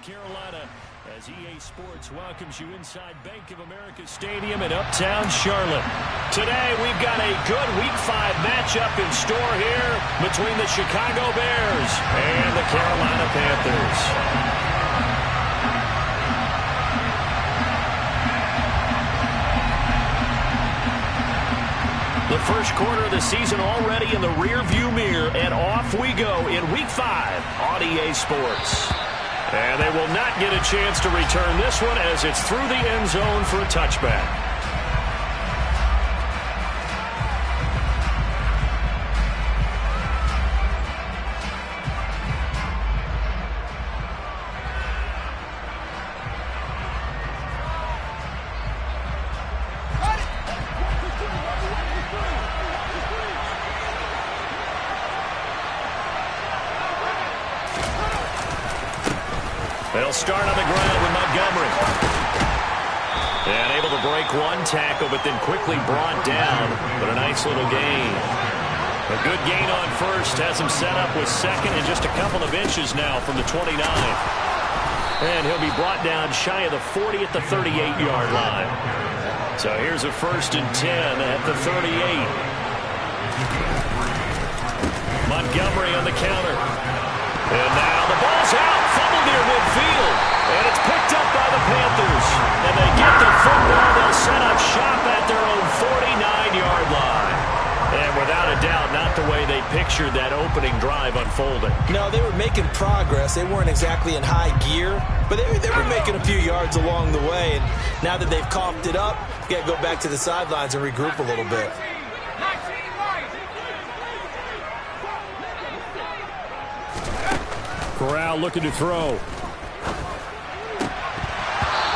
Carolina, as EA Sports welcomes you inside Bank of America Stadium in Uptown Charlotte. Today, we've got a good Week 5 matchup in store here between the Chicago Bears and the Carolina Panthers. The first quarter of the season already in the rearview mirror, and off we go in Week 5 on EA Sports. And they will not get a chance to return this one as it's through the end zone for a touchback. They'll start on the ground with Montgomery. And able to break one tackle, but then quickly brought down. But a nice little gain. A good gain on first. Has him set up with second and just a couple of inches now from the 29. And he'll be brought down shy of the 40 at the 38-yard line. So here's a 1st and 10 at the 38. Montgomery on the counter. And now the ball's out. Fumble near midfield. And it's picked up by the Panthers. And they get the football. They'll set up shop at their own 49-yard line. And without a doubt, not the way they pictured that opening drive unfolding. No, they were making progress. They weren't exactly in high gear, but they were making a few yards along the way. And now that they've coughed it up, you got to go back to the sidelines and regroup a little bit. Corral looking to throw.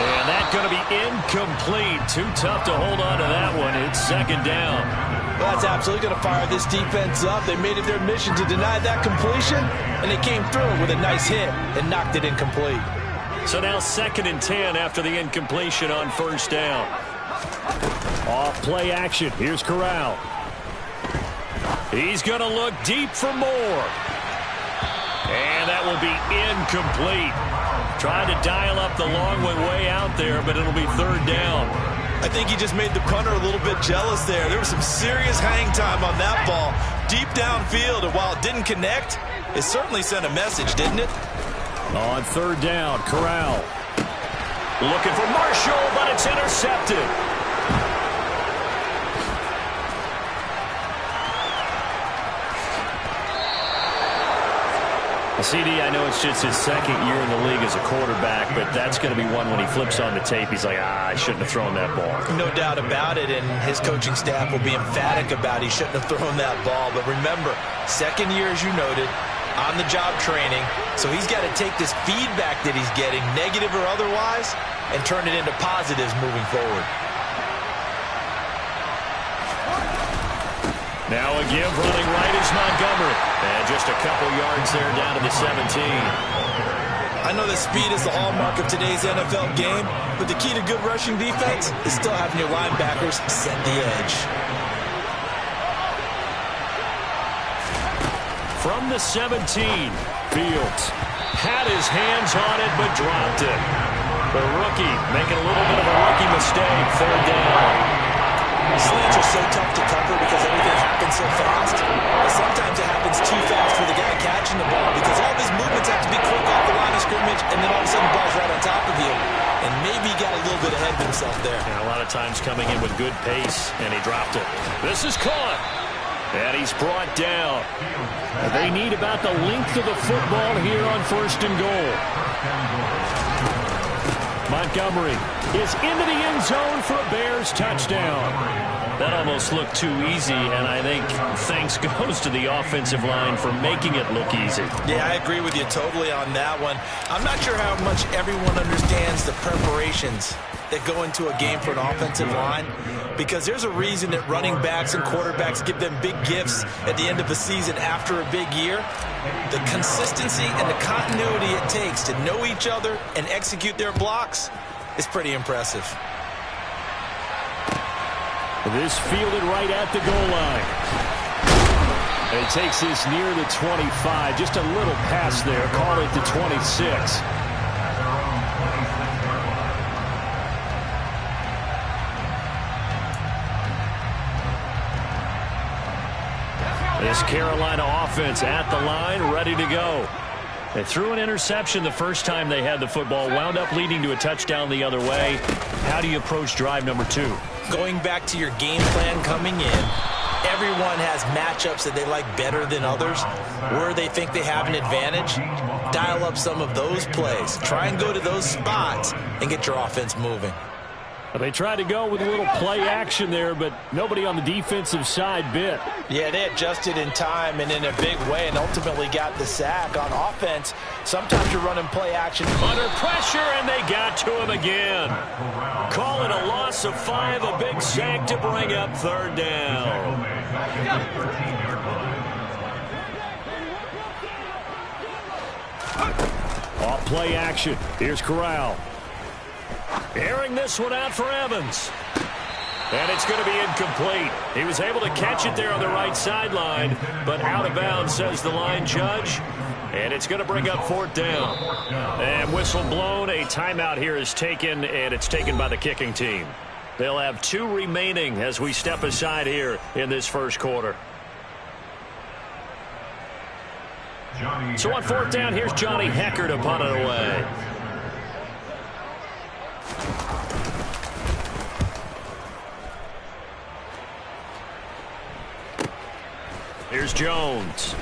And that's going to be incomplete. Too tough to hold on to that one. It's 2nd down. Well, that's absolutely going to fire this defense up. They made it their mission to deny that completion, and they came through with a nice hit and knocked it incomplete. So now 2nd and 10 after the incompletion on 1st down. Off play action. Here's Corral. He's going to look deep for more. And that will be incomplete. Trying to dial up the long one way out there, but it'll be 3rd down. I think he just made the punter a little bit jealous there. There was some serious hang time on that ball. Deep downfield, and while it didn't connect, it certainly sent a message, didn't it? On 3rd down, Corral. Looking for Marshall, but it's intercepted. CD, I know it's just his 2nd year in the league as a quarterback, but that's going to be one when he flips on the tape. He's like, I shouldn't have thrown that ball. No doubt about it, and his coaching staff will be emphatic about he shouldn't have thrown that ball. But remember, 2nd year, as you noted, on-the-job training, so he's got to take this feedback that he's getting, negative or otherwise, and turn it into positives moving forward. Now a give running right is Montgomery. And just a couple yards there down to the 17. I know that speed is the hallmark of today's NFL game, but the key to good rushing defense is still having your linebackers set the edge. From the 17, Fields had his hands on it but dropped it. The rookie making a little bit of a rookie mistake. 3rd down. Slants are so tough to cover because everything happens so fast. But sometimes it happens too fast for the guy catching the ball because all of his movements have to be quick off the line of scrimmage, and then all of a sudden the ball's right on top of you. And maybe he got a little bit ahead of himself there. And a lot of times coming in with good pace, and he dropped it. This is caught. And he's brought down. They need about the length of the football here on 1st and goal. Montgomery is into the end zone for a Bears touchdown. That almost looked too easy, and I think thanks goes to the offensive line for making it look easy. Yeah, I agree with you totally on that one. I'm not sure how much everyone understands the preparations that go into a game for an offensive line, because there's a reason that running backs and quarterbacks give them big gifts at the end of the season after a big year. The consistency and the continuity it takes to know each other and execute their blocks is pretty impressive. This fielded right at the goal line. And he takes this near the 25. Just a little pass there. Call it the 26. This Carolina offense at the line, ready to go. They threw an interception the first time they had the football, wound up leading to a touchdown the other way. How do you approach drive number 2? Going back to your game plan coming in, everyone has matchups that they like better than others, where they think they have an advantage. Dial up some of those plays. Try and go to those spots and get your offense moving. They tried to go with a little play action there, but nobody on the defensive side bit. Yeah, they adjusted in time and in a big way and ultimately got the sack. On offense, sometimes you're running play action. Under pressure, and they got to him again. Call it a loss of 5, a big sack to bring up 3rd down. Off play action. Here's Corral. Airing this one out for Evans. And it's going to be incomplete. He was able to catch it there on the right sideline, but out of bounds, says the line judge. And it's going to bring up 4th down. And whistle blown. A timeout here is taken, and it's taken by the kicking team. They'll have 2 remaining as we step aside here in this first quarter. So on 4th down, here's Johnny Hekker to punt it away. Here's Jones.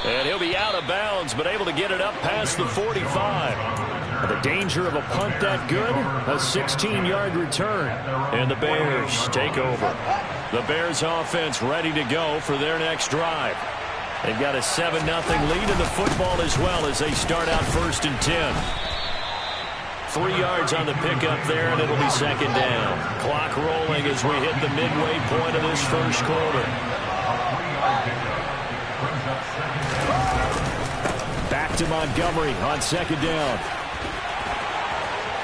And he'll be out of bounds, but able to get it up past the 45. The danger of a punt that good, a 16-yard return. And the Bears take over. The Bears offense ready to go for their next drive. They've got a 7-0 lead in the football as well as they start out 1st and 10. 3 yards on the pickup there, and it'll be 2nd down. Clock rolling as we hit the midway point of this first quarter. Back to Montgomery on 2nd down.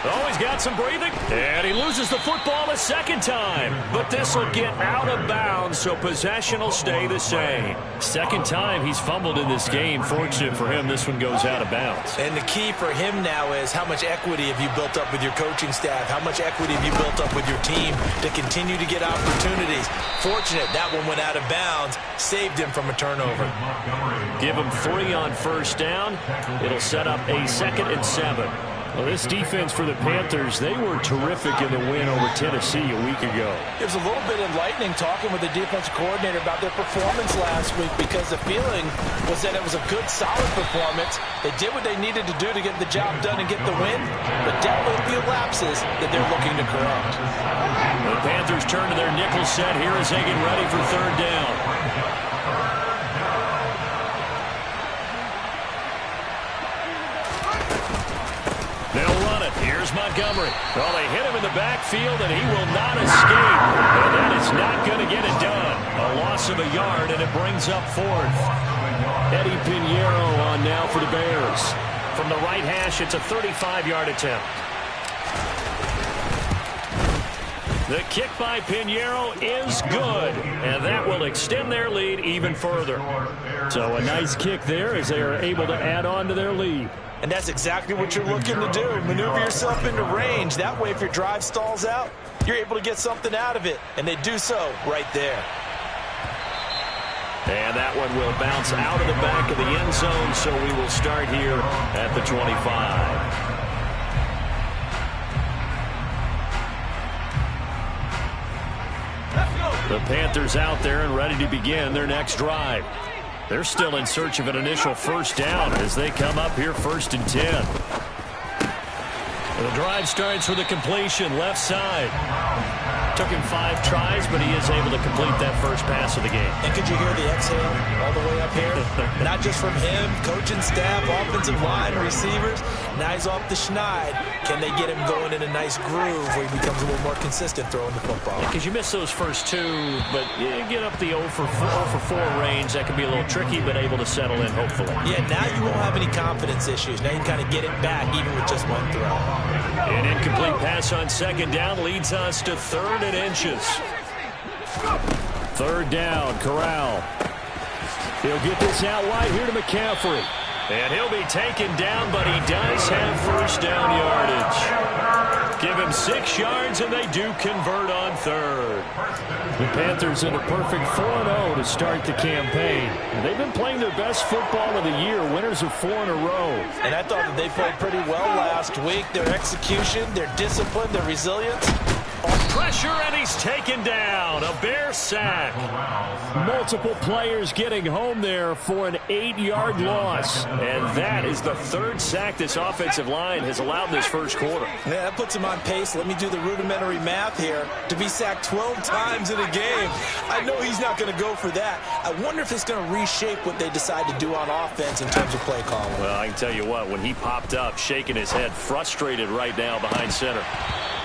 Oh, he's got some breathing. And he loses the football a 2nd time. But this will get out of bounds, so possession will stay the same. 2nd time he's fumbled in this game. Fortunate for him, this one goes out of bounds. And the key for him now is how much equity have you built up with your coaching staff? How much equity have you built up with your team to continue to get opportunities? Fortunate that one went out of bounds, saved him from a turnover. Give him 3 on 1st down. It'll set up a 2nd and 7. Well, this defense for the Panthers, they were terrific in the win over Tennessee a week ago. It was a little bit enlightening talking with the defensive coordinator about their performance last week because the feeling was that it was a good, solid performance. They did what they needed to do to get the job done and get the win, but definitely a few lapses that they're looking to correct. The Panthers turn to their nickel set here as they get ready for 3rd down. They'll run it. Here's Montgomery. Well, they hit him in the backfield, and he will not escape. And that is not going to get it done. A loss of a yard, and it brings up 4th. Eddie Pinheiro on now for the Bears. From the right hash, it's a 35-yard attempt. The kick by Pinheiro is good, and that will extend their lead even further. So a nice kick there as they are able to add on to their lead. And that's exactly what you're looking to do. Maneuver yourself into range. That way, if your drive stalls out, you're able to get something out of it. And they do so right there. And that one will bounce out of the back of the end zone, so we will start here at the 25. The Panthers out there and ready to begin their next drive. They're still in search of an initial 1st down as they come up here 1st and 10. The drive starts with a completion left side. Took him 5 tries, but he is able to complete that first pass of the game. And could you hear the exhale all the way up here? Not just from him, coaching staff, offensive line, receivers. Now he's off the schneid. Can they get him going in a nice groove where he becomes a little more consistent throwing the football? Because you miss those first 2, but you get up the 0 for 4 range. That can be a little tricky, but able to settle in, hopefully. Yeah, now you won't have any confidence issues. Now you kind of get it back even with just 1 throw. An incomplete pass on 2nd down leads us to 3rd and inches. 3rd down, Corral. He'll get this out wide here to McCaffrey. And he'll be taken down, but he does have first down yardage. Give him 6 yards, and they do convert on third. The Panthers in a perfect 4-0 to start the campaign. They've been playing their best football of the year, winners of 4 in a row. And I thought that they played pretty well last week. Their execution, their discipline, their resilience. Pressure, and he's taken down. A Bear sack. Multiple players getting home there for an 8-yard loss. And that is the 3rd sack this offensive line has allowed this first quarter. Yeah, that puts him on pace. Let me do the rudimentary math here. To be sacked 12 times in a game, I know he's not going to go for that. I wonder if it's going to reshape what they decide to do on offense in terms of play calling. Well, I can tell you what, when he popped up, shaking his head, frustrated right now behind center.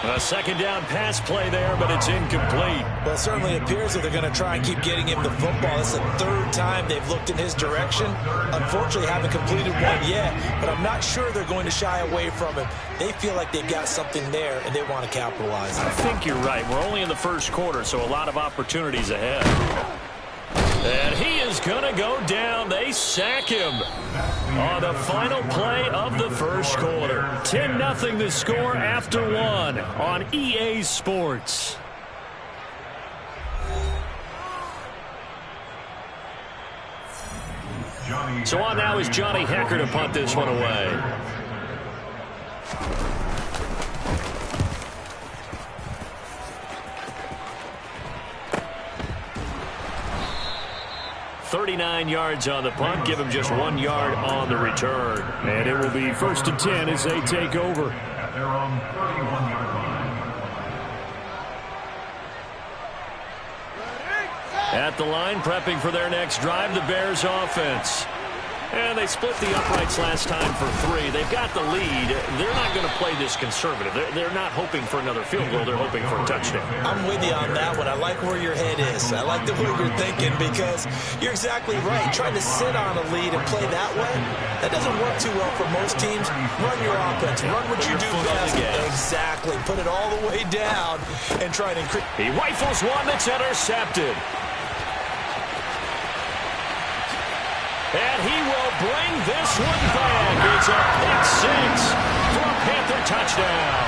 A 2nd down pass play there, but it's incomplete. Well, it certainly appears that they're going to try and keep getting him the football. It's the 3rd time they've looked in his direction. Unfortunately, haven't completed one yet, but I'm not sure they're going to shy away from him. They feel like they've got something there, and they want to capitalize on it. I think you're right. We're only in the first quarter, so a lot of opportunities ahead. And he is going to go down. They sack him on the final play of the first quarter. 10-0 the score after 1 on EA Sports. So on now is Johnny Hekker to punt this one away. .39 yards on the punt. Give him just 1 yard on the return. And it will be 1st and 10 as they take over. At the line, prepping for their next drive, the Bears offense. And they split the uprights last time for 3. They've got the lead. They're not going to play this conservative. They're not hoping for another field goal. They're hoping for a touchdown. I'm with you on that one. I like where your head is. I like the way you're thinking because you're exactly right. Trying to sit on a lead and play that way, that doesn't work too well for most teams. Run your offense. Run what you do best. Exactly. Put it all the way down and try to increase. He rifles one that's intercepted. And he will bring this one back. It's a pick 6 for a Panther touchdown.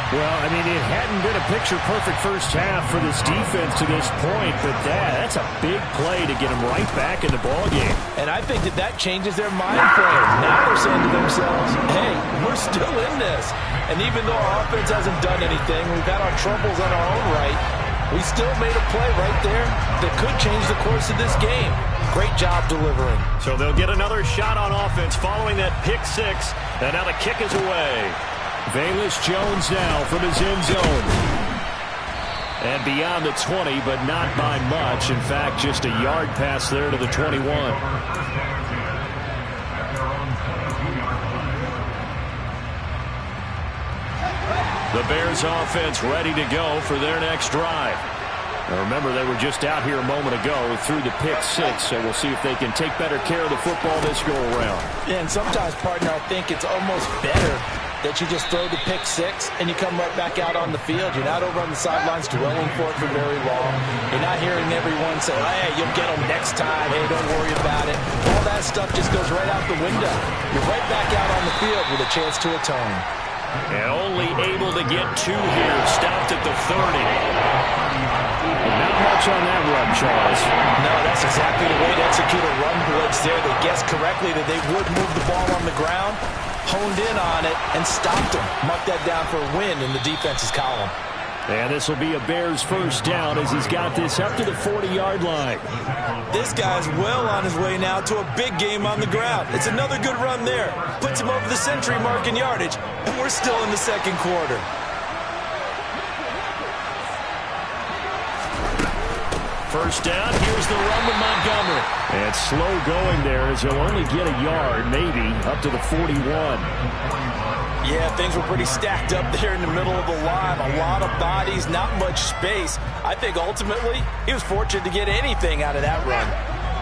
Well, I mean, it hadn't been a picture-perfect first half for this defense to this point, but that's a big play to get them right back in the ballgame. And I think that changes their mind frame. Now they're saying to themselves, hey, we're still in this. And even though our offense hasn't done anything, we've had our troubles on our own right, we still made a play right there that could change the course of this game. Great job delivering. So they'll get another shot on offense following that pick 6. And now the kick is away. Velus Jones now from his end zone. And beyond the 20, but not by much. In fact, just a yard pass there to the 21. The Bears offense ready to go for their next drive. Now remember, they were just out here a moment ago through the pick 6, so we'll see if they can take better care of the football this go-around. Yeah, and sometimes, partner, I think it's almost better that you just throw the pick 6 and you come right back out on the field. You're not over on the sidelines dwelling for it for very long. You're not hearing everyone say, hey, you'll get them next time. Hey, don't worry about it. All that stuff just goes right out the window. You're right back out on the field with a chance to atone. And only able to get 2 here. Stopped at the 30. Not much on that run, Charles. No, that's exactly the way to execute a run blitz there. They guessed correctly that they would move the ball on the ground, honed in on it, and stopped them. Marked that down for a win in the defense's column. And this will be a Bears first down as he's got this up to the 40-yard line. This guy's well on his way now to a big game on the ground. It's another good run there. Puts him over the century mark in yardage, and we're still in the second quarter. First down, here's the run with Montgomery. And slow going there as he'll only get a yard, maybe, up to the 41. Yeah, things were pretty stacked up there in the middle of the line. A lot of bodies, not much space. I think ultimately he was fortunate to get anything out of that run.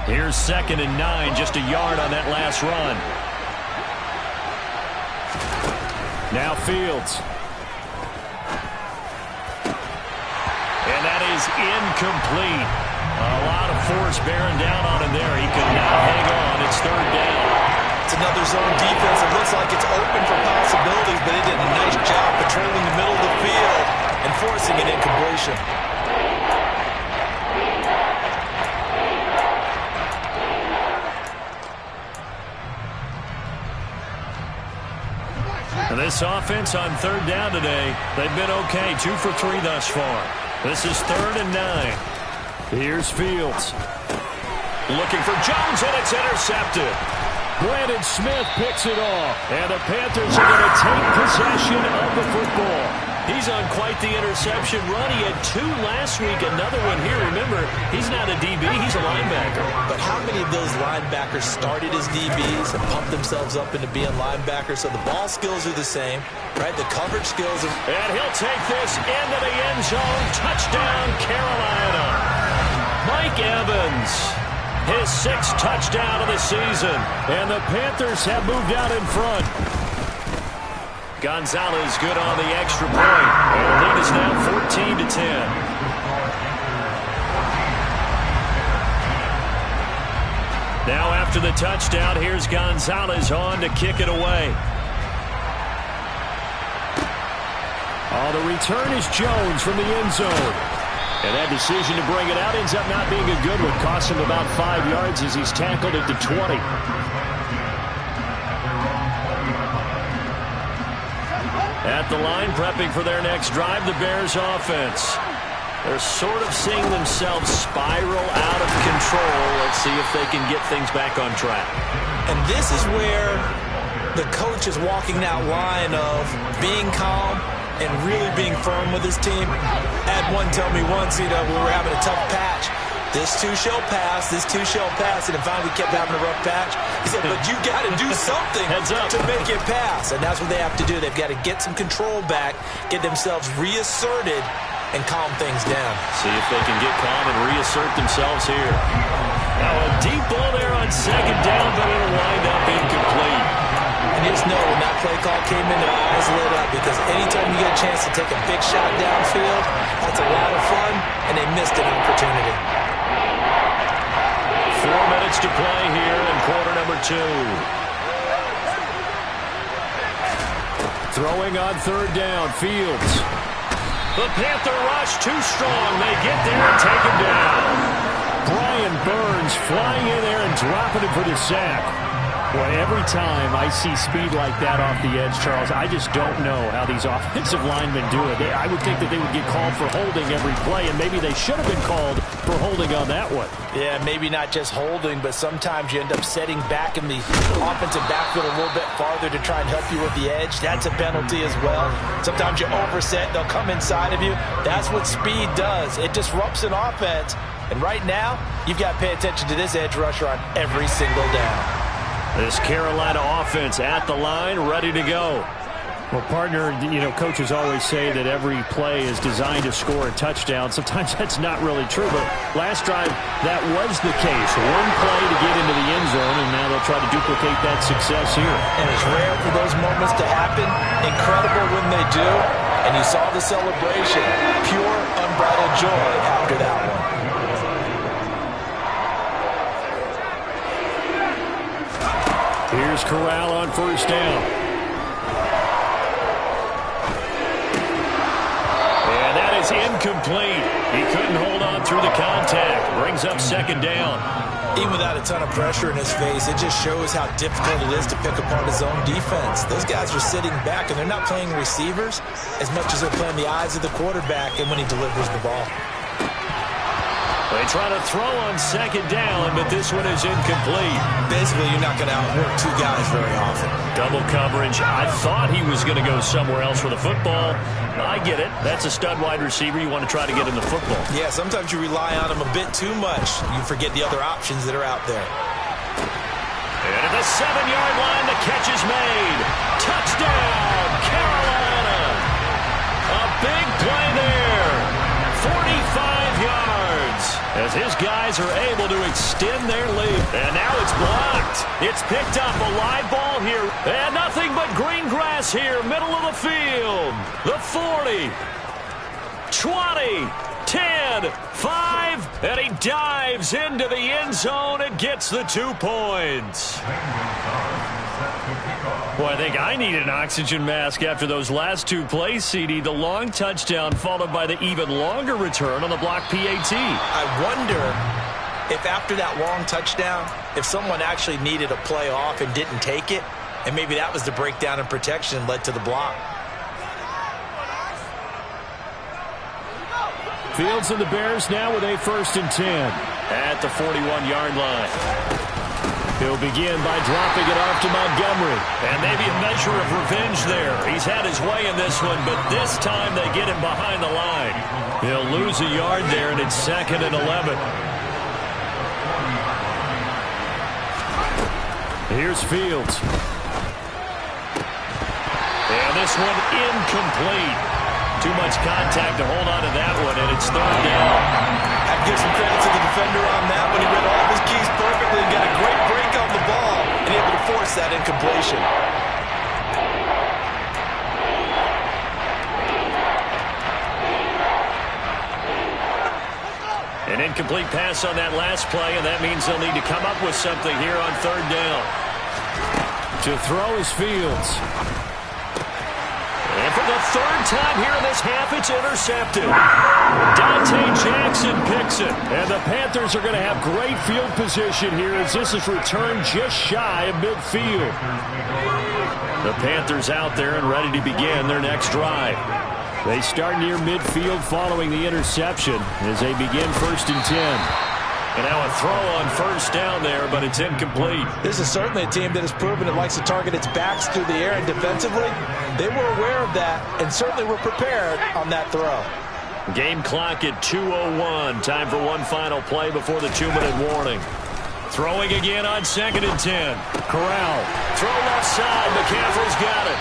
Here's 2nd and 9, just a yard on that last run. Now Fields. And that is incomplete. A lot of force bearing down on him there. He could not hang on. It's 3rd down. another zone defense. It looks like it's open for possibilities, but they did a nice job patrolling the middle of the field and forcing an incompletion. And this offense on third down today, they've been okay. 2 for 3 thus far. This is 3rd and 9. Here's Fields. Looking for Jones, and it's intercepted. Brandon Smith picks it off. And the Panthers are going to take possession of the football. He's on quite the interception run. He had 2 last week, another one here. Remember, he's not a DB, he's a linebacker. But how many of those linebackers started as DBs and pumped themselves up into being linebackers? So the ball skills are the same, right? The coverage skills are... And he'll take this into the end zone. Touchdown, Carolina. Mike Evans, his 6th touchdown of the season. And the Panthers have moved out in front. Gonzalez good on the extra point. And the lead is now 14-10. Now after the touchdown, here's Gonzalez on to kick it away. Oh, the return is Jones from the end zone. And that decision to bring it out ends up not being a good one. Costs him about 5 yards as he's tackled at the 20. At the line, prepping for their next drive, the Bears offense. They're sort of seeing themselves spiral out of control. Let's see if they can get things back on track. And this is where the coach is walking that line of being calm and really being firm with his team. Had one tell me once, we were having a tough patch. This too shall pass, this too shall pass. And finally we kept having a rough patch. He said, but you got to do something to make it pass. And that's what they have to do. They've got to get some control back, get themselves reasserted, and calm things down. See if they can get calm and reassert themselves here. Now a deep ball there on 2nd down, but it'll wind up incomplete. And just know when that play call came in, their eyes lit up, because anytime you get a chance to take a big shot downfield, that's a lot of fun, and they missed an opportunity. 4 minutes to play here in quarter number 2. Throwing on 3rd down, Fields. The Panther rush too strong. They get there and take him down. Brian Burns flying in there and dropping him for the sack. Boy, every time I see speed like that off the edge, Charles, I just don't know how these offensive linemen do it. I would think that they would get called for holding every play, and maybe they should have been called for holding on that one. Yeah, maybe not just holding, but sometimes you end up setting back in the offensive backfield a little bit farther to try and help you with the edge. That's a penalty as well. Sometimes you overset, they'll come inside of you. That's what speed does. It disrupts an offense. And right now, you've got to pay attention to this edge rusher on every single down. This Carolina offense at the line, ready to go. Well, partner, coaches always say that every play is designed to score a touchdown. Sometimes that's not really true, but last drive, that was the case. One play to get into the end zone, and now they'll try to duplicate that success here. And it's rare for those moments to happen. Incredible when they do. And you saw the celebration. Pure, unbridled joy after that one. Here's Corral on 1st down. And that is incomplete. He couldn't hold on through the contact. Brings up 2nd down. Even without a ton of pressure in his face, it just shows how difficult it is to pick apart his own defense. Those guys are sitting back, and they're not playing receivers as much as they're playing the eyes of the quarterback and when he delivers the ball. They try to throw on 2nd down, but this one is incomplete. Basically, you're not going to outwork 2 guys very often. Double coverage. I thought he was going to go somewhere else with the football. I get it. That's a stud wide receiver. You want to try to get in the football. Yeah, sometimes you rely on him a bit too much. You forget the other options that are out there. And at the 7-yard line, the catch is made. Touchdown, Carolina. A big play there. 45 yards. As his guys are able to extend their lead. And now it's blocked. It's picked up, a live ball here. And nothing but green grass here, middle of the field. The 40, 20, 10, 5, and he dives into the end zone and gets the 2 points. Well, I think I need an oxygen mask after those last two plays, CD. The long touchdown followed by the even longer return on the block PAT. I wonder if after that long touchdown, if someone actually needed a play off and didn't take it, and maybe that was the breakdown in protection and led to the block. Fields and the Bears now with a 1st and 10 at the 41-yard line. He'll begin by dropping it off to Montgomery. And maybe a measure of revenge there. He's had his way in this one, but this time they get him behind the line. He'll lose a yard there, and it's 2nd and 11. Here's Fields. And this one incomplete. Too much contact to hold on to that one, and it's 3rd down. I'd give some credit to the defender on that when he read all of his keys perfectly and got a great break on the ball and able to force that incompletion. An incomplete pass on that last play, and that means they'll need to come up with something here on 3rd down. To throw is Fields. And for the 3rd time here in this half, it's intercepted. Dante Jackson picks it. And the Panthers are going to have great field position here as this is returned just shy of midfield. The Panthers out there and ready to begin their next drive. They start near midfield following the interception as they begin 1st and 10. And now a throw on 1st down there, but it's incomplete. This is certainly a team that has proven it likes to target its backs through the air, and defensively, they were aware of that and certainly were prepared on that throw. Game clock at 2:01. Time for one final play before the 2-minute warning. Throwing again on 2nd and 10. Corral. Throw left side. McCaffrey's got it.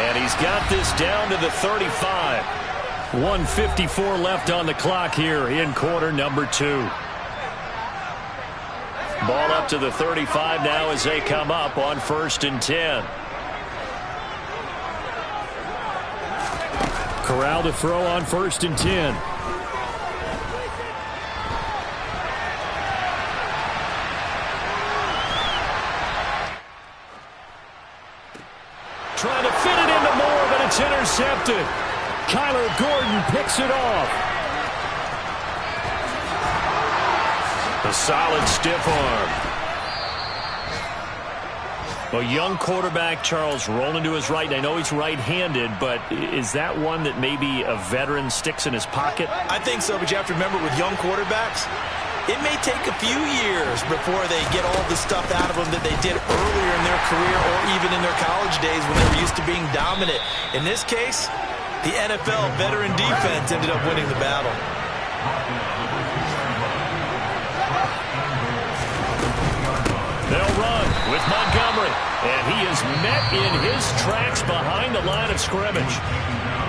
And he's got this down to the 35. 1:54 left on the clock here in quarter number 2. Ball up to the 35 now as they come up on 1st and 10. Corral to throw on 1st and 10. Trying to fit it into Moore, but it's intercepted. Kyler Gordon picks it off. A solid stiff arm. A young quarterback, Charles, rolling to his right. I know he's right-handed, but is that one that maybe a veteran sticks in his pocket? I think so, but you have to remember with young quarterbacks, it may take a few years before they get all the stuff out of them that they did earlier in their career or even in their college days when they were used to being dominant. In this case, the NFL veteran defense ended up winning the battle. They'll run with Montgomery, and he is met in his tracks behind the line of scrimmage.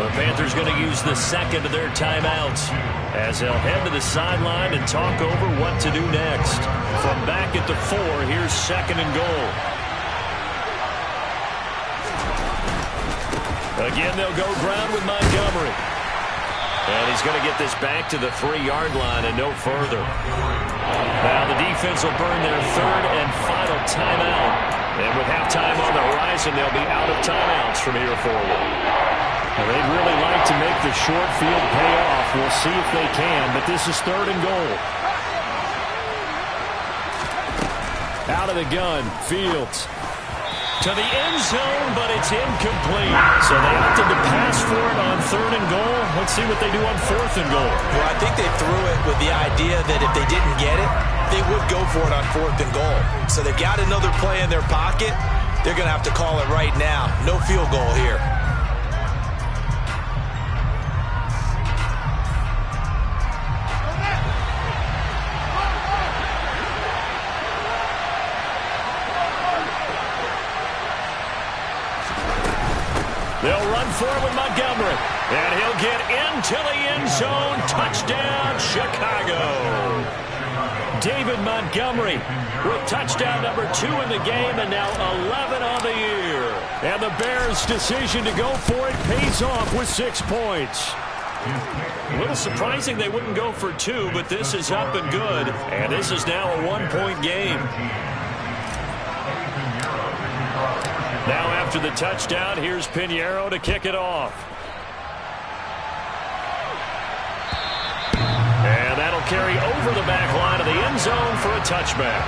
The Panthers going to use the 2nd of their timeouts as they'll head to the sideline and talk over what to do next. From back at the 4, here's 2nd and goal. Again, they'll go ground with Montgomery. And he's going to get this back to the 3-yard line and no further. Now the defense will burn their 3rd and final timeout. And with halftime on the horizon, they'll be out of timeouts from here forward. Well, they'd really like to make the short field pay off. We'll see if they can, but this is 3rd and goal. Out of the gun, Fields. To the end zone, but it's incomplete. So they opted to pass for it on 3rd and goal. Let's see what they do on 4th and goal. Well, I think they threw it with the idea that if they didn't get it, they would go for it on 4th and goal. So they've got another play in their pocket. They're going to have to call it right now. No field goal here. They'll run for it with Montgomery. And he'll get into the end zone. Touchdown, Chicago. David Montgomery with touchdown number 2 in the game and now 11 on the year. And the Bears' decision to go for it pays off with 6 points. A little surprising they wouldn't go for 2, but this is up and good. And this is now a 1-point game. Now after the touchdown, here's Pinheiro to kick it off. And that'll carry over the back line of the end zone for a touchback.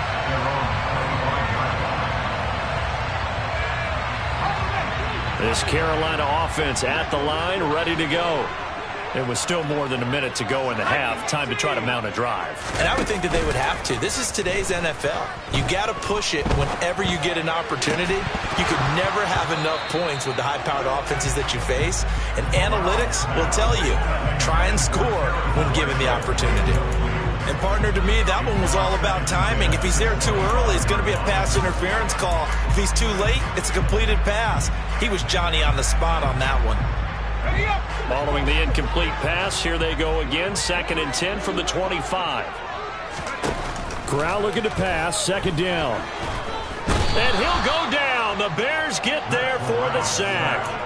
This Carolina offense at the line, ready to go. It was still more than a minute to go in the half. Time to try to mount a drive. And I would think that they would have to. This is today's NFL. You got to push it whenever you get an opportunity. You could never have enough points with the high-powered offenses that you face. And analytics will tell you, try and score when given the opportunity. And, partner, to me, that one was all about timing. If he's there too early, it's going to be a pass interference call. If he's too late, it's a completed pass. He was Johnny on the spot on that one. Following the incomplete pass, here they go again. 2nd and 10 from the 25. Corral looking to pass, 2nd down. And he'll go down. The Bears get there for the sack.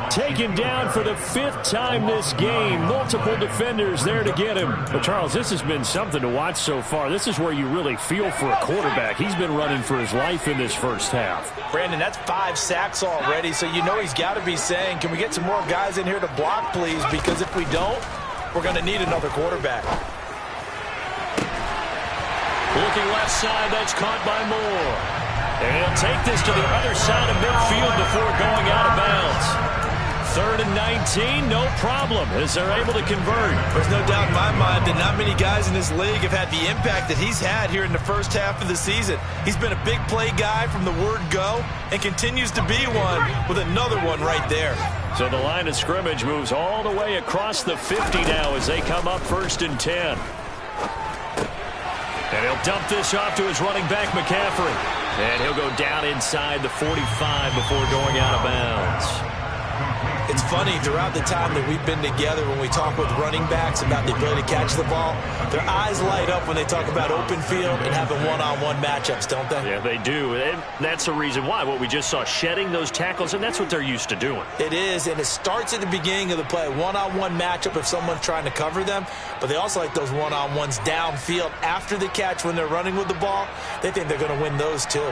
Taken down for the 5th time this game. Multiple defenders there to get him. But, Charles, this has been something to watch so far. This is where you really feel for a quarterback. He's been running for his life in this first half. Brandon, that's 5 sacks already, so you know he's got to be saying, can we get some more guys in here to block, please? Because if we don't, we're going to need another quarterback. Looking left side, that's caught by Moore. And he'll take this to the other side of midfield before going out of bounds. 3rd and 19, no problem, as they're able to convert. There's no doubt in my mind that not many guys in this league have had the impact that he's had here in the first half of the season. He's been a big play guy from the word go and continues to be one with another one right there. So the line of scrimmage moves all the way across the 50 now as they come up 1st and 10. And he'll dump this off to his running back, McCaffrey. And he'll go down inside the 45 before going out of bounds. It's funny, throughout the time that we've been together, when we talk with running backs about the ability to catch the ball, their eyes light up when they talk about open field and having one-on-one matchups, don't they? Yeah, they do. And that's the reason why. What we just saw, shedding those tackles, and that's what they're used to doing. It is, and it starts at the beginning of the play. One-on-one matchup if someone's trying to cover them, but they also like those one-on-ones downfield after the catch when they're running with the ball. They think they're going to win those too.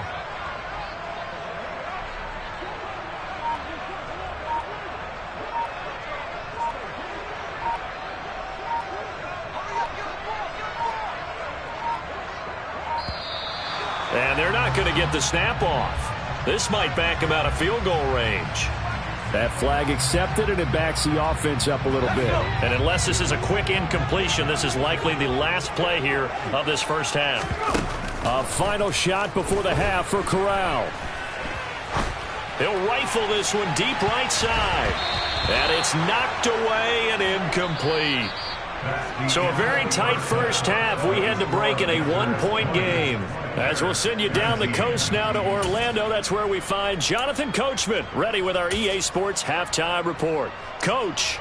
And they're not going to get the snap off. This might back them out of field goal range. That flag accepted, and it backs the offense up a little bit. And unless this is a quick incompletion, this is likely the last play here of this first half. A final shot before the half for Corral. He'll rifle this one deep right side. And it's knocked away and incomplete. So a very tight first half. We had to break in a one-point game. As we'll send you down the coast now to Orlando, that's where we find Jonathan Coachman, ready with our EA Sports Halftime Report. Coach.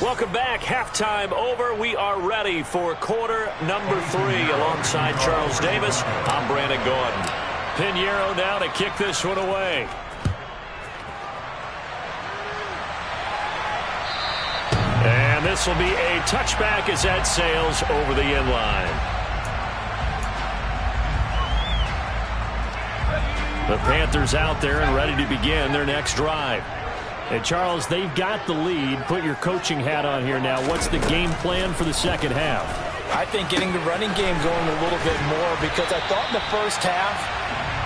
Welcome back. Halftime over. We are ready for quarter number 3 alongside Charles Davis. I'm Brandon Gordon. Pinheiro now to kick this one away. And this will be a touchback as that sails over the end line. The Panthers out there and ready to begin their next drive. And Charles, they've got the lead. Put your coaching hat on here now. What's the game plan for the second half? I think getting the running game going a little bit more, because I thought in the first half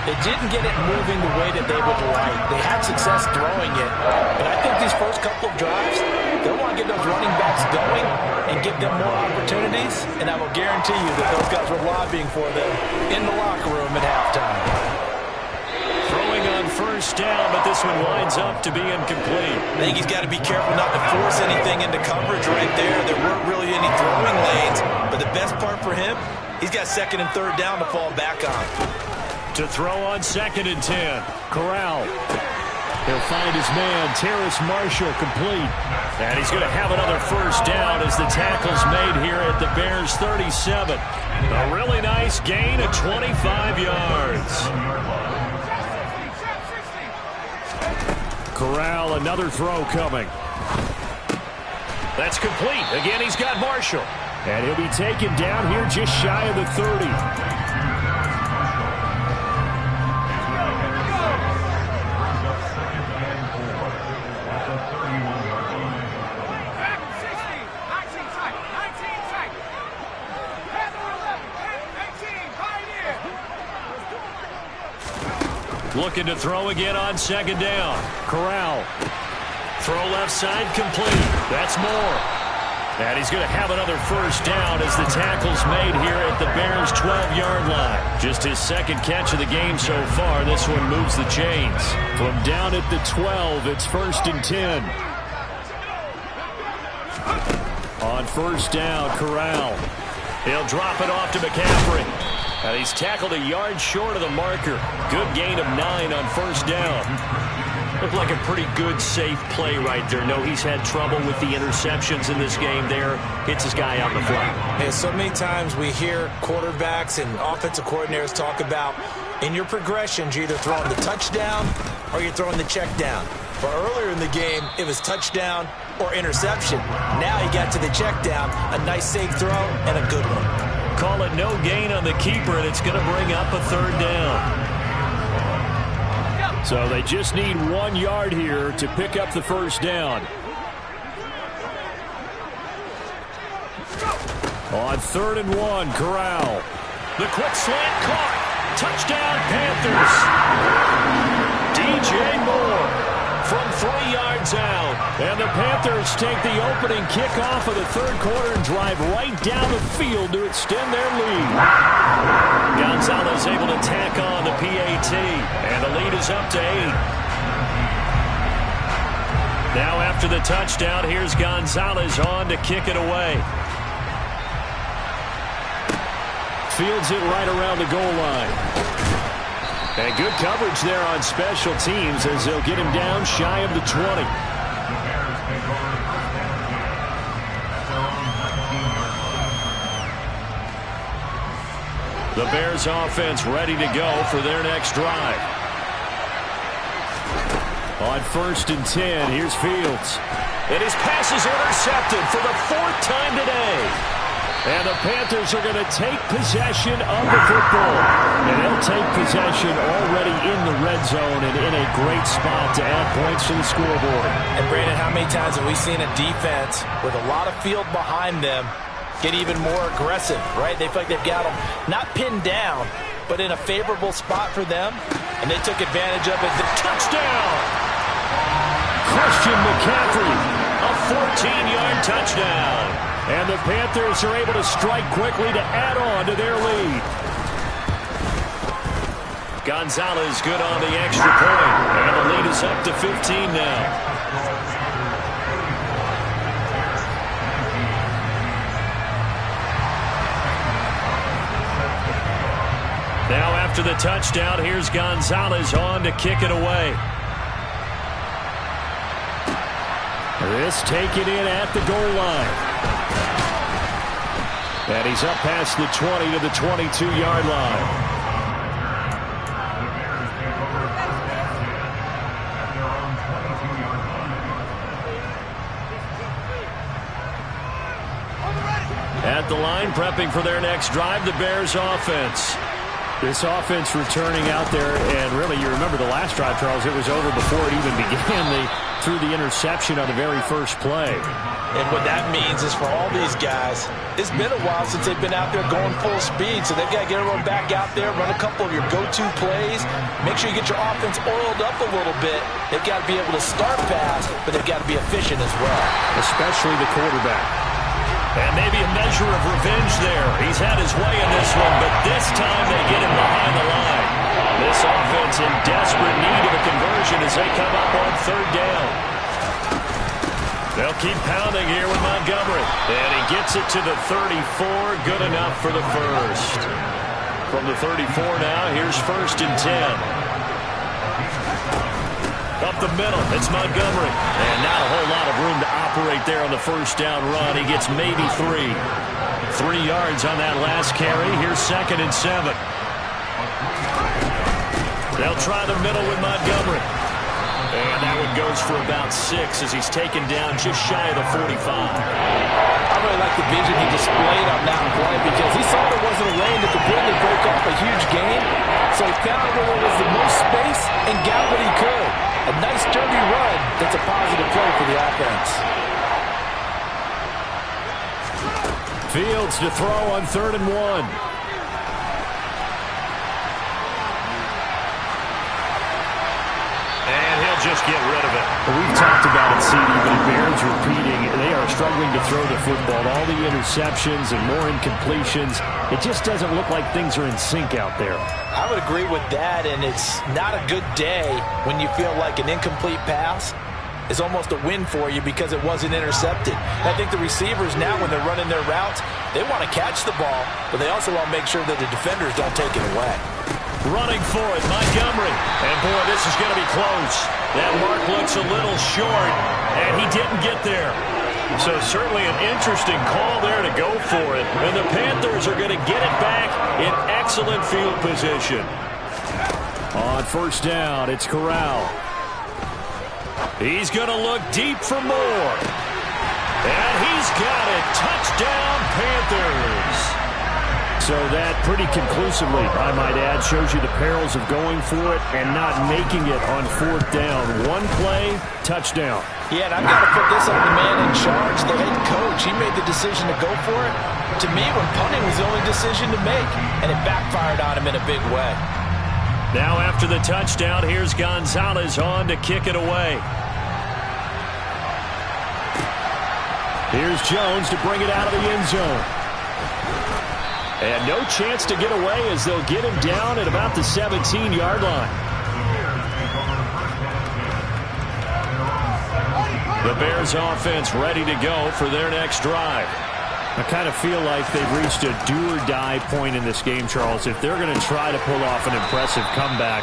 they didn't get it moving the way that they would like. They had success throwing it, but I think these first couple of drives, they'll want to get those running backs going and give them more opportunities, and I will guarantee you that those guys were lobbying for them in the locker room at halftime. Throwing on first down, but this one winds up to be incomplete. I think he's got to be careful not to force anything into coverage right there. There weren't really any throwing lanes, but the best part for him, he's got 2nd and 3rd down to fall back on. To throw on 2nd and 10. Corral. He'll find his man, Terrace Marshall, complete. And he's going to have another first down as the tackle's made here at the Bears 37. A really nice gain of 25 yards. Corral, another throw coming. That's complete. Again, he's got Marshall. And he'll be taken down here just shy of the 30. Looking to throw again on second down. Corral. Throw left side complete. That's Moore. And he's going to have another first down as the tackle's made here at the Bears' 12-yard line. Just his second catch of the game so far. This one moves the chains. From down at the 12, it's 1st and 10. On first down, Corral. He'll drop it off to McCaffrey. And he's tackled a yard short of the marker. Good gain of 9 on first down. Looked like a pretty good, safe play right there. No, he's had trouble with the interceptions in this game there. Hits his guy out in the flat. And so many times we hear quarterbacks and offensive coordinators talk about in your progressions, you're either throwing the touchdown or you're throwing the check down. But earlier in the game, it was touchdown or interception. Now he got to the check down, a nice safe throw and a good one. Call it no gain on the keeper, and it's going to bring up a third down. So they just need 1 yard here to pick up the first down. On 3rd and 1, Corral. The quick slant caught. Touchdown, Panthers. DJ Moore from 3 yards out. And the Panthers take the opening kickoff of the third quarter and drive right down the field to extend their lead. Gonzalez able to tack on the PAT. And the lead is up to 8. Now after the touchdown, here's Gonzalez on to kick it away. Fields it right around the goal line. And good coverage there on special teams as they'll get him down shy of the 20. The Bears offense ready to go for their next drive. On 1st and 10, here's Fields. And his pass is intercepted for the 4th time today. And the Panthers are going to take possession of the football. And they'll take possession already in the red zone and in a great spot to add points to the scoreboard. And Brandon, how many times have we seen a defense with a lot of field behind them get even more aggressive, right? They feel like they've got them not pinned down, but in a favorable spot for them. And they took advantage of it. The touchdown! Christian McCaffrey, a 14-yard touchdown. And the Panthers are able to strike quickly to add on to their lead. Gonzalez good on the extra point. And the lead is up to 15 now. Now after the touchdown, here's Gonzalez on to kick it away. This taken in at the goal line. And he's up past the 20 to the 22-yard line. At the line, prepping for their next drive, the Bears offense. This offense returning out there, and really, you remember the last drive, Charles, it was over before it even began. They threw the interception on the very first play. And what that means is for all these guys, it's been a while since they've been out there going full speed, so they've got to get everyone back out there, run a couple of your go-to plays, make sure you get your offense oiled up a little bit. They've got to be able to start fast, but they've got to be efficient as well. Especially the quarterback. And maybe a measure of revenge there. He's had his way in this one, but this time they get him behind the line. This offense in desperate need of a conversion as they come up on 3rd down. They'll keep pounding here with Montgomery. And he gets it to the 34. Good enough for the first. From the 34 now, here's 1st and 10. Up the middle, it's Montgomery. And not a whole lot of room to operate there on the first down run. He gets maybe 3. 3 yards on that last carry. Here's 2nd and 7. They'll try the middle with Montgomery. And that one goes for about 6 as he's taken down just shy of the 45. I really like the vision he displayed on that play because he saw there wasn't a lane to completely break off a huge gain. So he found where there was the most space and got what he could. A nice dirty run that's a positive play for the offense. Fields to throw on 3rd and 1. they'll just get rid of it. Well, we've talked about it, CD, but it bears repeating. They are struggling to throw the football. All the interceptions and more incompletions. It just doesn't look like things are in sync out there. I would agree with that, and it's not a good day when you feel like an incomplete pass is almost a win for you because it wasn't intercepted. I think the receivers now, when they're running their routes, they want to catch the ball, but they also want to make sure that the defenders don't take it away. Running for it, Montgomery. And, boy, this is going to be close. That mark looks a little short, and he didn't get there. So certainly an interesting call there to go for it. And the Panthers are going to get it back in excellent field position. On first down, it's Corral. He's going to look deep for more. And he's got it. Touchdown, Panthers. So that pretty conclusively, I might add, shows you the perils of going for it and not making it on fourth down. One play, touchdown. Yeah, and I've got to put this on the man in charge, the head coach. He made the decision to go for it. To me, when punting was the only decision to make, and it backfired on him in a big way. Now after the touchdown, here's Gonzalez on to kick it away. Here's Jones to bring it out of the end zone. And no chance to get away as they'll get him down at about the 17-yard line. The Bears offense ready to go for their next drive. I kind of feel like they've reached a do-or-die point in this game, Charles. If they're going to try to pull off an impressive comeback,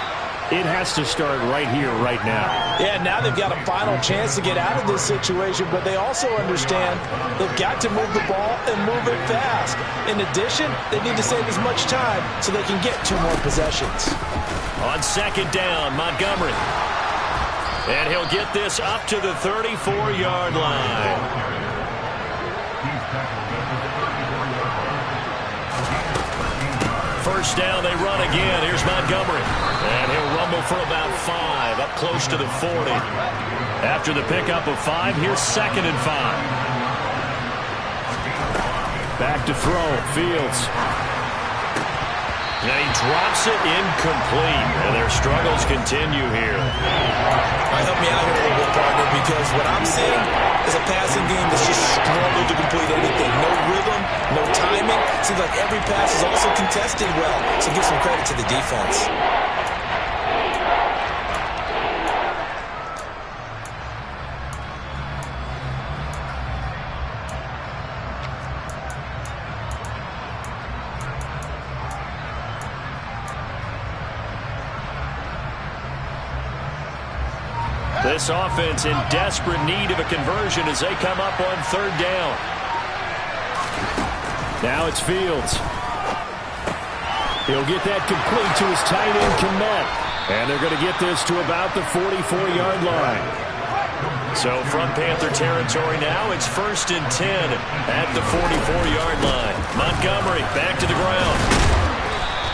it has to start right here, right now. Yeah, now they've got a final chance to get out of this situation, but they also understand they've got to move the ball and move it fast. In addition, they need to save as much time so they can get 2 more possessions. On second down, Montgomery. And he'll get this up to the 34-yard line. First down, they run again. Here's Montgomery. And he'll rumble for about 5, up close to the 40. After the pickup of 5, here's 2nd and 5. Back to throw, Fields. And he drops it incomplete. And their struggles continue here. All right, help me out here a little bit, partner, because what I'm seeing is a passing game that's just struggled to complete anything. No rhythm, no timing. Seems like every pass is also contested well. So give some credit to the defense. This offense in desperate need of a conversion as they come up on third down. Now it's Fields. He'll get that complete to his tight end, Kmet. And they're going to get this to about the 44-yard line. So from Panther territory now, it's 1st and 10 at the 44-yard line. Montgomery back to the ground.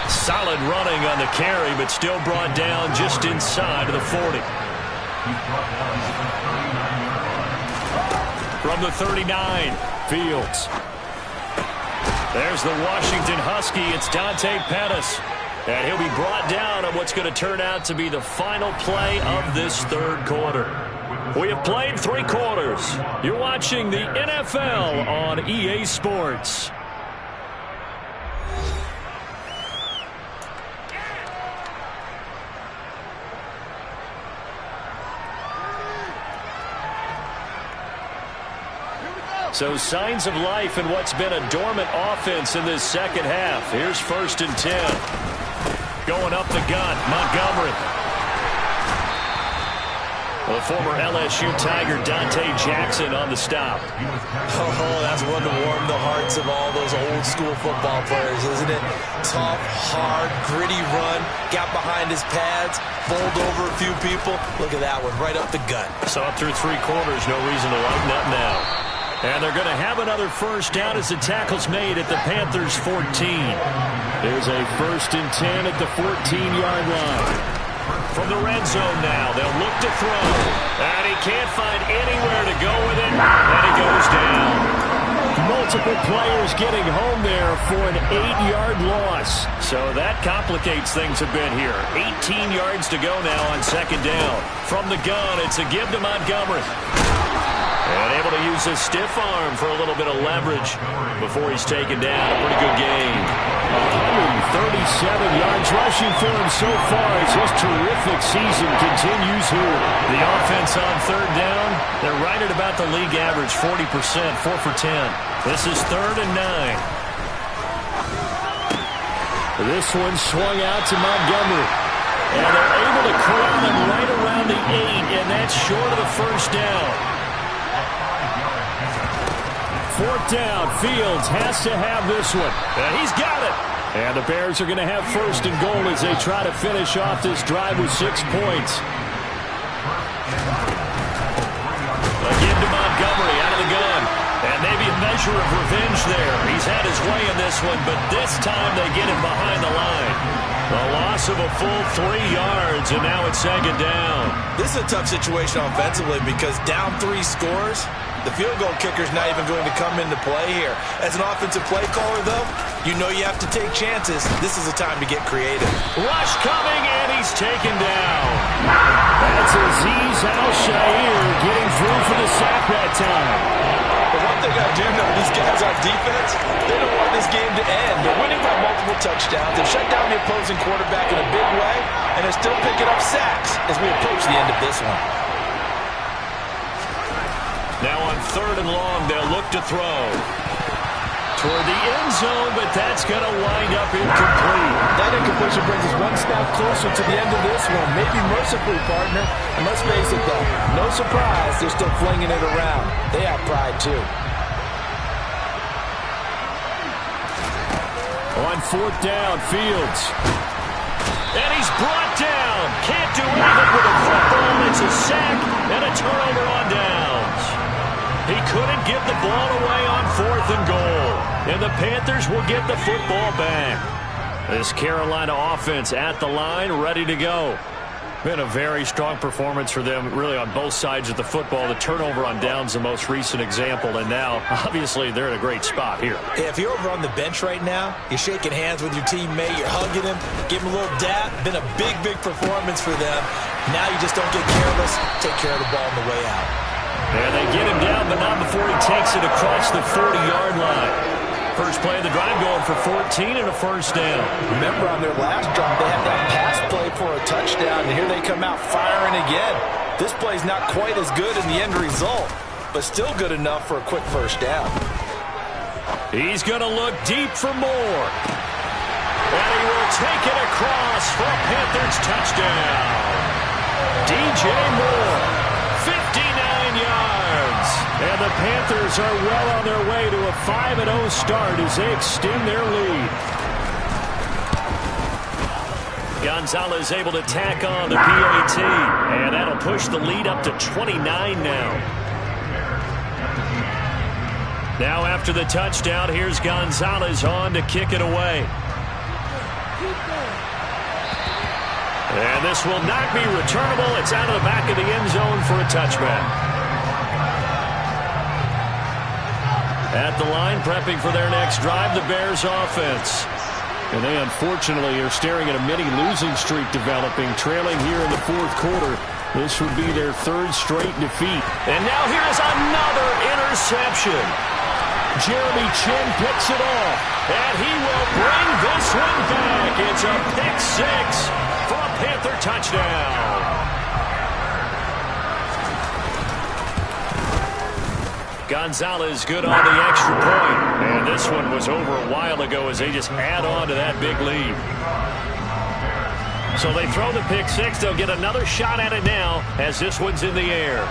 Solid running on the carry, but still brought down just inside of the 40. From the 39, Fields. There's the Washington Husky. It's Dante Pettis. And he'll be brought down on what's going to turn out to be the final play of this third quarter. We have played 3 quarters. You're watching the NFL on EA Sports. So signs of life in what's been a dormant offense in this second half. Here's 1st and 10. Going up the gut, Montgomery. The former LSU Tiger, Dante Jackson, on the stop. Oh, that's one to warm the hearts of all those old school football players, isn't it? Tough, hard, gritty run. Got behind his pads, bowled over a few people. Look at that one, right up the gut. So up through 3 quarters, no reason to lighten up now. And they're going to have another first down as the tackle's made at the Panthers' 14. There's a 1st and 10 at the 14-yard line. From the red zone now, they'll look to throw. And he can't find anywhere to go with it. And he goes down. multiple players getting home there for an 8-yard loss. So that complicates things a bit here. 18 yards to go now on second down. From the gun, it's a give to Montgomery. And able to use his stiff arm for a little bit of leverage before he's taken down. A pretty good game. 137 yards rushing for him so far as his terrific season continues here. The offense on third down, they're right at about the league average, 40%, 4 for 10. This is 3rd and 9. This one swung out to Montgomery. And they're able to corral him right around the 8, and that's short of the first down. 4th down. Fields has to have this one. And he's got it. And the Bears are going to have 1st and goal as they try to finish off this drive with 6 points. Again to Montgomery out of the gun. And maybe a measure of revenge there. He's had his way in this one, but this time they get him behind the line. A loss of a full 3 yards, and now it's 2nd down. This is a tough situation offensively because down 3 scores, the field goal kicker's not even going to come into play here. As an offensive play caller, though, you know you have to take chances. This is a time to get creative. Rush coming, and he's taken down. That's Azeez Al-Shaair getting through for the sack that time. But one thing I do know, these guys on defense, they don't want this game to end. They're winning by multiple touchdowns. They've shut down the opposing quarterback in a big way, and they're still picking up sacks as we approach the end of this one. Now on 3rd and long, they'll look to throw. Toward the end zone, but that's going to wind up incomplete. That incompletion brings us one step closer to the end of this one. Maybe mercifully, partner. And let's face it, though, no surprise, they're still flinging it around. They have pride, too. On 4th down, Fields. And he's brought down. Can't do anything with a football. It's a sack and a turnover on downs. He couldn't get the ball away on 4th and goal. And the Panthers will get the football back. This Carolina offense at the line, ready to go. Been a very strong performance for them, really, on both sides of the football. The turnover on downs, the most recent example. And now, obviously, they're in a great spot here. If you're over on the bench right now, you're shaking hands with your teammate, you're hugging him, give him a little dap. Been a big, big performance for them. Now you just don't get careless. Take care of the ball on the way out. And they get him down, but not before he takes it across the 40-yard line. First play of the drive going for 14 and a first down. Remember on their last drive, they had that pass play for a touchdown, and here they come out firing again. This play's not quite as good in the end result, but still good enough for a quick first down. He's going to look deep for more. And he will take it across for a Panthers touchdown. DJ Moore, 59 yards. And the Panthers are well on their way to a 5-0 start as they extend their lead. Gonzalez able to tack on the PAT. And that'll push the lead up to 29 now. Now after the touchdown, here's Gonzalez on to kick it away. And this will not be returnable. It's out of the back of the end zone for a touchback. At the line, prepping for their next drive, the Bears offense. And they unfortunately are staring at a mini losing streak developing, trailing here in the 4th quarter. This would be their 3rd straight defeat. And now here's another interception. Jeremy Chinn picks it off, and he will bring this one back. It's a pick 6 for a Panther touchdown. Gonzalez good on the extra point. And this one was over a while ago as they just add on to that big lead. So they throw the pick 6. They'll get another shot at it now as this one's in the air.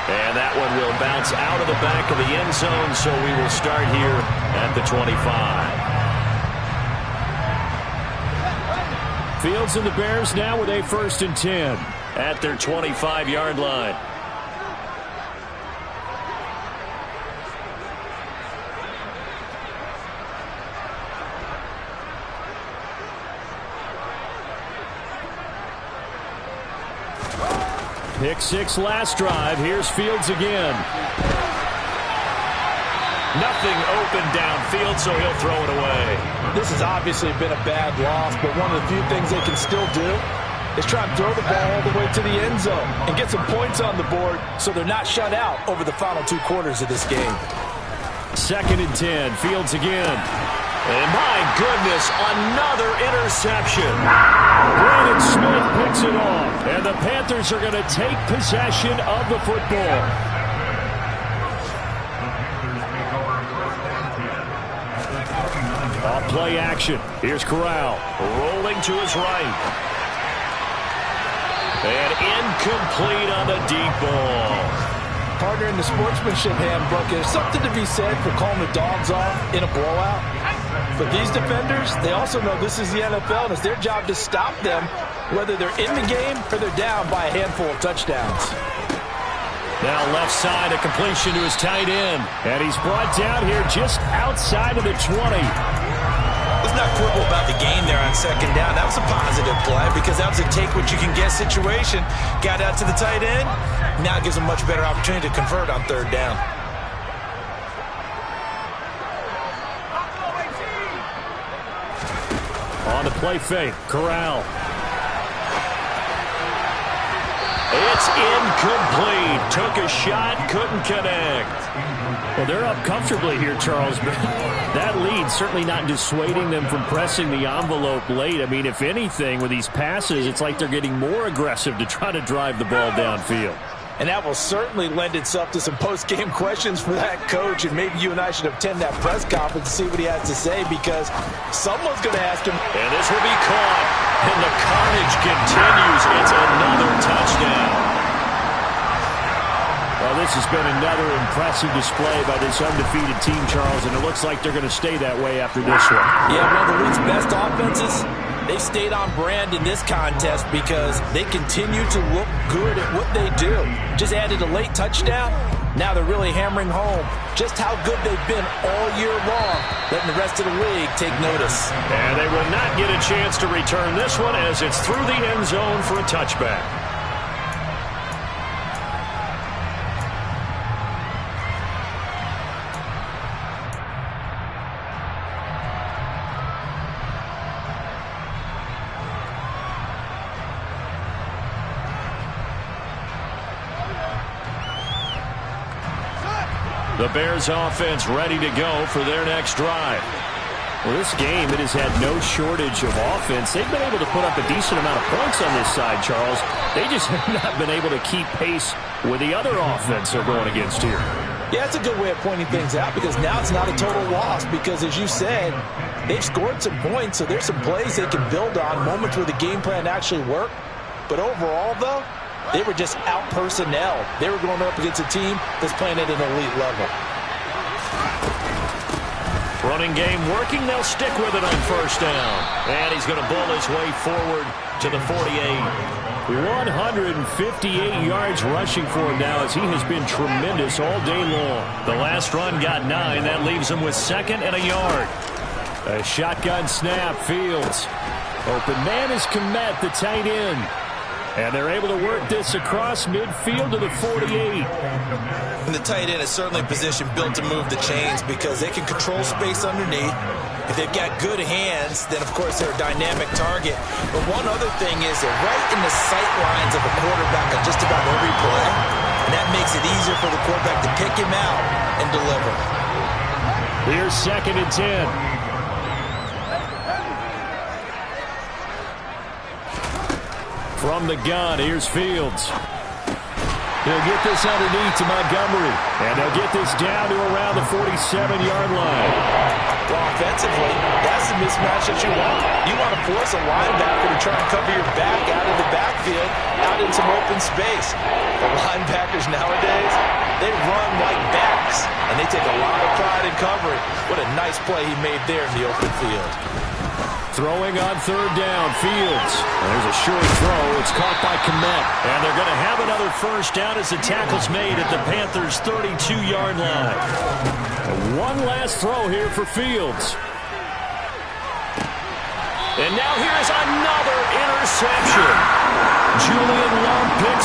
And that one will bounce out of the back of the end zone, so we will start here at the 25. Fields and the Bears now with a 1st and 10. At their 25-yard line. Pick 6 last drive. Here's Fields again. Nothing open downfield, so he'll throw it away. This has obviously been a bad loss, but one of the few things they can still do is try and throw the ball all the way to the end zone and get some points on the board so they're not shut out over the final 2 quarters of this game. 2nd and 10, Fields again. And my goodness, another interception. Brandon Smith picks it off, and the Panthers are going to take possession of the football. Off play action. Here's Corral rolling to his right. And incomplete on the deep ball. Partner, in the sportsmanship handbook, there's something to be said for calling the dogs off in a blowout. But these defenders, they also know this is the NFL, and it's their job to stop them, whether they're in the game or they're down by a handful of touchdowns. Now left side, a completion to his tight end. And he's brought down here just outside of the 20. Let's not quibble about the game there on 2nd down. That was a positive play because that was a take-what-you-can-get situation. Got out to the tight end. Now it gives them a much better opportunity to convert on 3rd down. On the play fake, Corral. It's incomplete. Took a shot, couldn't connect. Well, they're up comfortably here, Charles, but that lead certainly not dissuading them from pressing the envelope late. I mean, if anything, with these passes, it's like they're getting more aggressive to try to drive the ball downfield. And that will certainly lend itself to some post-game questions for that coach, and maybe you and I should attend that press conference and see what he has to say, because someone's going to ask him. And this will be caught, and the carnage continues. It's another touchdown. Well, this has been another impressive display by this undefeated team, Charles, and it looks like they're going to stay that way after this one. Yeah, one of the league's best offenses. They stayed on brand in this contest because they continue to look good at what they do. Just added a late touchdown. Now they're really hammering home just how good they've been all year long, letting the rest of the league take notice. And they will not get a chance to return this one as it's through the end zone for a touchback. The Bears offense ready to go for their next drive. Well, this game, it has had no shortage of offense. They've been able to put up a decent amount of points on this side, Charles. They just have not been able to keep pace with the other offense they're going against here. Yeah, it's a good way of pointing things out because now it's not a total loss because, as you said, they've scored some points, so there's some plays they can build on, moments where the game plan actually worked. But overall, though, they were just out-personnel. They were going up against a team that's playing at an elite level. Running game working. They'll stick with it on 1st down. And he's going to bull his way forward to the 48. 158 yards rushing for him now as he has been tremendous all day long. The last run got 9. That leaves him with 2nd and a yard. A shotgun snap, Fields. Open man is Kmet, the tight end. And they're able to work this across midfield to the 48. And the tight end is certainly a position built to move the chains because they can control space underneath. If they've got good hands, then, of course, they're a dynamic target. But one other thing is they're right in the sight lines of the quarterback on just about every play. And that makes it easier for the quarterback to pick him out and deliver. Here's 2nd and 10. From the gun, here's Fields. He'll get this underneath to Montgomery. And they'll get this down to around the 47-yard line. Well, offensively, that's the mismatch that you want. You want to force a linebacker to try and cover your back out of the backfield, out in some open space. The linebackers nowadays, they run like backs, and they take a lot of pride in covering. What a nice play he made there in the open field. Throwing on 3rd down, Fields. There's a short throw. It's caught by Kmet. And they're going to have another 1st down as the tackle's made at the Panthers' 32-yard line. And one last throw here for Fields. And now here's another interception. Julian Love picks